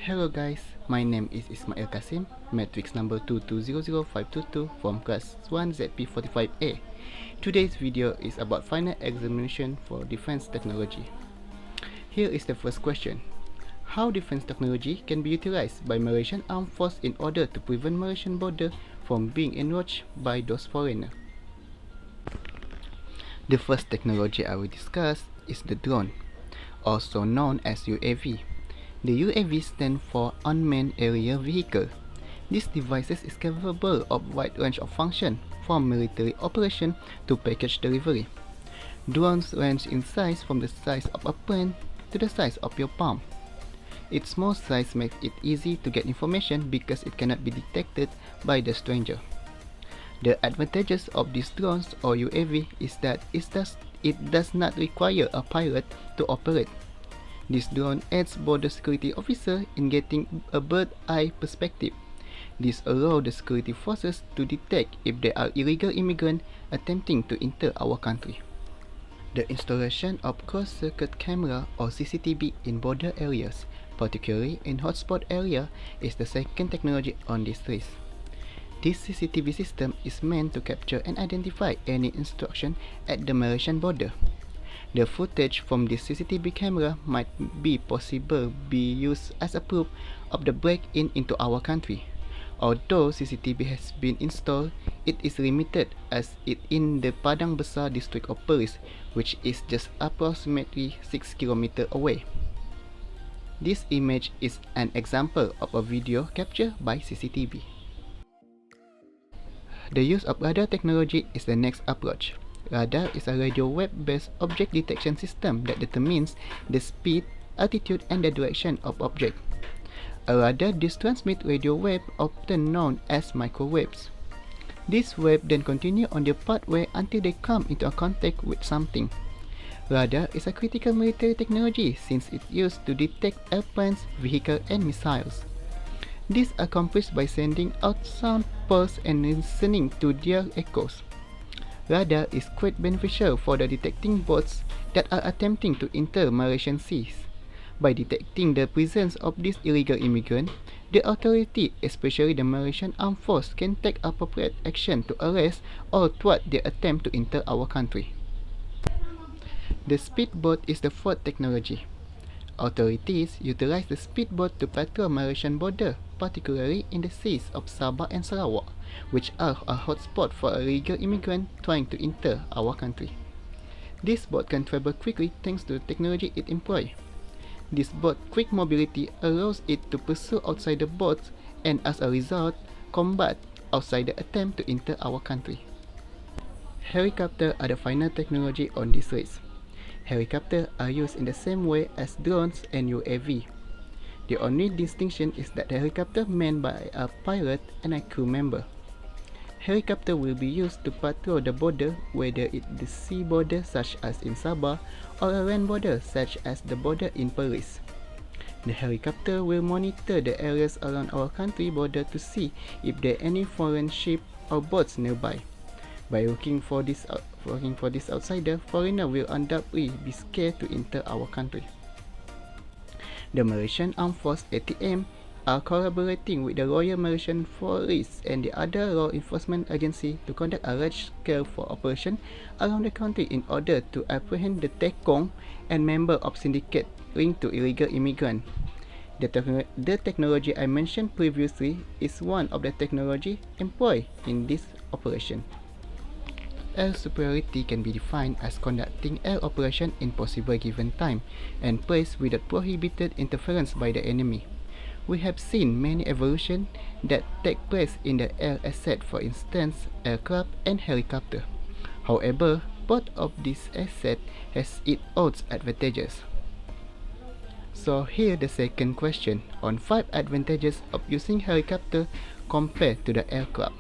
Hello guys, my name is ISMAIL Kasim, Matric number 2200522 from class 1 ZP45A. Today's video is about final examination for defense technology. Here is the first question. How defense technology can be utilized by Malaysian Armed Force in order to prevent Malaysian border from being encroached by those foreigners? The first technology I will discuss is the drone, also known as UAV. The UAV stands for Unmanned Aerial Vehicle. This device is capable of a wide range of functions, from military operation to package delivery. Drones range in size from the size of a pen to the size of your palm. Its small size makes it easy to get information because it cannot be detected by the stranger. The advantages of these drones or UAV is that it does not require a pilot to operate. This drone aids border security officers in getting a bird-eye perspective. This allows the security forces to detect if there are illegal immigrants attempting to enter our country. The installation of closed-circuit camera or CCTV in border areas, particularly in hotspot area, is the second technology on this list. This CCTV system is meant to capture and identify any intrusion at the Malaysian border. The footage from this CCTV camera might be used as a proof of the break-in into our country. Although CCTV has been installed, it is limited as it in the Padang Besar district of Perlis, which is just approximately 6 km away. This image is an example of a video captured by CCTV. The use of radar technology is the next approach. Radar is a radio wave-based object detection system that determines the speed, altitude, and the direction of object. A radar dish transmits radio wave, often known as microwaves. These waves then continue on their pathway until they come into contact with something. Radar is a critical military technology since it's used to detect airplanes, vehicles, and missiles. This is accomplished by sending out sound pulse and listening to their echoes. Radar is quite beneficial for the detecting boats that are attempting to enter Malaysian seas. By detecting the presence of these illegal immigrants, the authority, especially the Malaysian Armed Force, can take appropriate action to arrest or thwart their attempt to enter our country. The speedboat is the fourth technology. Authorities utilize the speedboat to patrol Malaysian border, particularly in the seas of Sabah and Sarawak, which are a hotspot for illegal immigrants trying to enter our country. This boat can travel quickly thanks to the technology it employs. This boat's quick mobility allows it to pursue outsider boats and as a result, combat outsider attempt to enter our country. Helicopters are the final technology on this list. Helicopters are used in the same way as drones and UAV. The only distinction is that the helicopter manned by a pilot and a crew member. Helicopter will be used to patrol the border, whether it is the sea border such as in Sabah or a land border such as the border in Perlis. The helicopter will monitor the areas around our country border to see if there are any foreign ships or boats nearby. By looking for this outsider, foreigner will undoubtedly be scared to enter our country. The Malaysian Armed Force (ATM) are collaborating with the Royal Malaysian Police and the other law enforcement agency to conduct a large-scale operation around the country in order to apprehend the tekong and member of syndicate linked to illegal immigrants. The technology I mentioned previously is one of the technology employed in this operation. Air superiority can be defined as conducting air operation in possible given time and place without prohibited interference by the enemy. We have seen many evolutions that take place in the air asset, for instance, aircraft and helicopter. However, both of these assets has its own advantages. So here the second question on 5 advantages of using helicopter compared to the aircraft.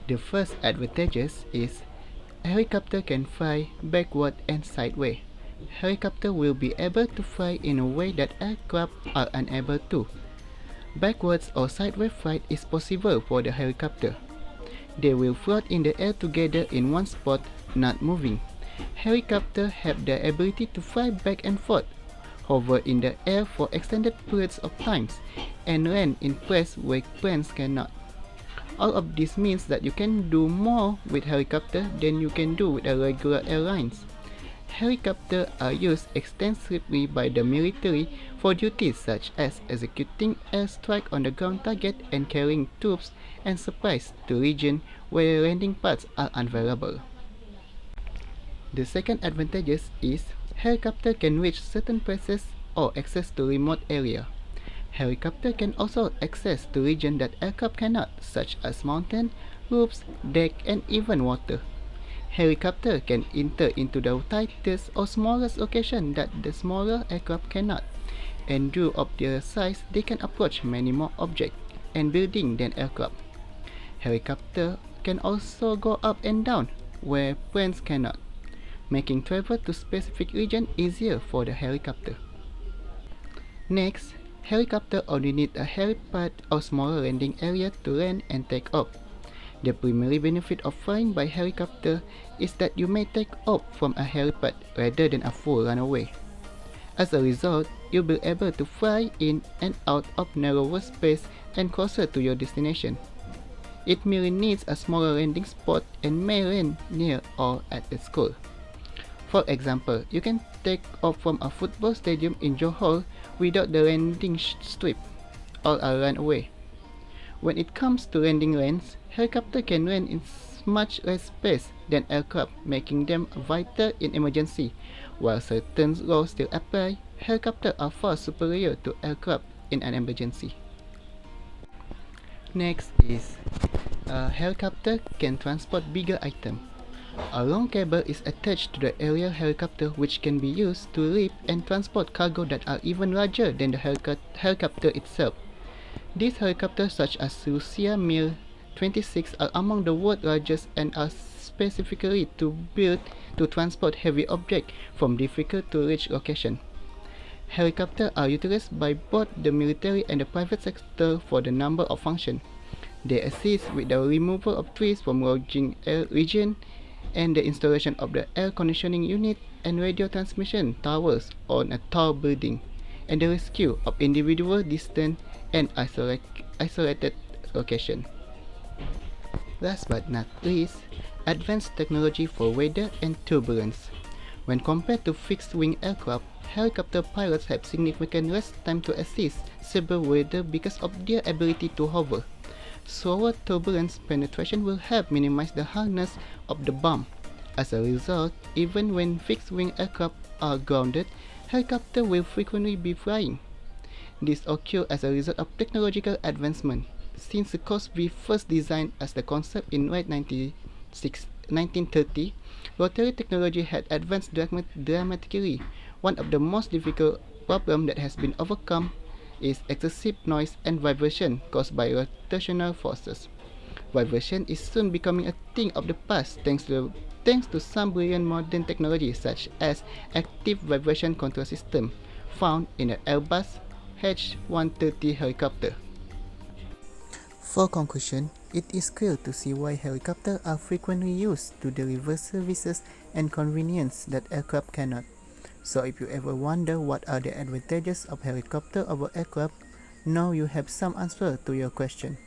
The first advantage is a helicopter can fly backward and sideways. Helicopter will be able to fly in a way that aircraft are unable to. Backwards or sideways flight is possible for the helicopter. They will float in the air together in one spot, not moving. Helicopters have the ability to fly back and forth, hover in the air for extended periods of times, and land in places where planes cannot. All of this means that you can do more with helicopter than you can do with a regular airlines. Helicopters are used extensively by the military for duties such as executing airstrike on the ground target and carrying troops and supplies to regions where landing pads are unavailable. The second advantage is helicopter can reach certain places or access to remote area. Helicopter can also access to regions that aircraft cannot, such as mountain, roofs, deck, and even water. Helicopter can enter into the tightest or smallest location that the smaller aircraft cannot, and due of their size, they can approach many more objects and buildings than aircraft. Helicopter can also go up and down where planes cannot, making travel to specific region easier for the helicopter. Next, helicopter only need a helipad or smaller landing area to land and take off. The primary benefit of flying by helicopter is that you may take off from a helipad rather than a full runway. As a result, you'll be able to fly in and out of narrower space and closer to your destination. It merely needs a smaller landing spot and may land near or at its goal. For example, you can take off from a football stadium in Johor without the landing strip or a runway. When it comes to landing lanes, helicopter can land in much less space than aircraft, making them vital in emergency. While certain laws still apply, helicopters are far superior to aircraft in an emergency. Next is a helicopter can transport bigger items. A long cable is attached to the aerial helicopter, which can be used to lift and transport cargo that are even larger than the helicopter itself. These helicopters, such as Russia Mir-26, are among the world's largest and are specifically built to transport heavy objects from difficult to reach locations. Helicopters are utilized by both the military and the private sector for the number of functions. They assist with the removal of trees from lodging regions and the installation of the air conditioning unit and radio transmission towers on a tall building, and the rescue of individuals distant and isolated locations. Last but not least, advanced technology for weather and turbulence. When compared to fixed-wing aircraft, helicopter pilots have significantly less time to assist severe weather because of their ability to hover. Slower turbulence penetration will help minimize the hardness of the bomb. As a result, even when fixed-wing aircraft are grounded, helicopters will frequently be flying. This occurs as a result of technological advancement. Since the Cosby first designed as the concept in late 1930, rotary technology had advanced dramatically. One of the most difficult problems that has been overcome is excessive noise and vibration caused by rotational forces. Vibration is soon becoming a thing of the past thanks to some brilliant modern technology such as active vibration control system found in the Airbus H130 helicopter. For conclusion, it is clear to see why helicopters are frequently used to deliver services and convenience that aircraft cannot. So if you ever wonder what are the advantages of helicopter over aircraft, now you have some answer to your question.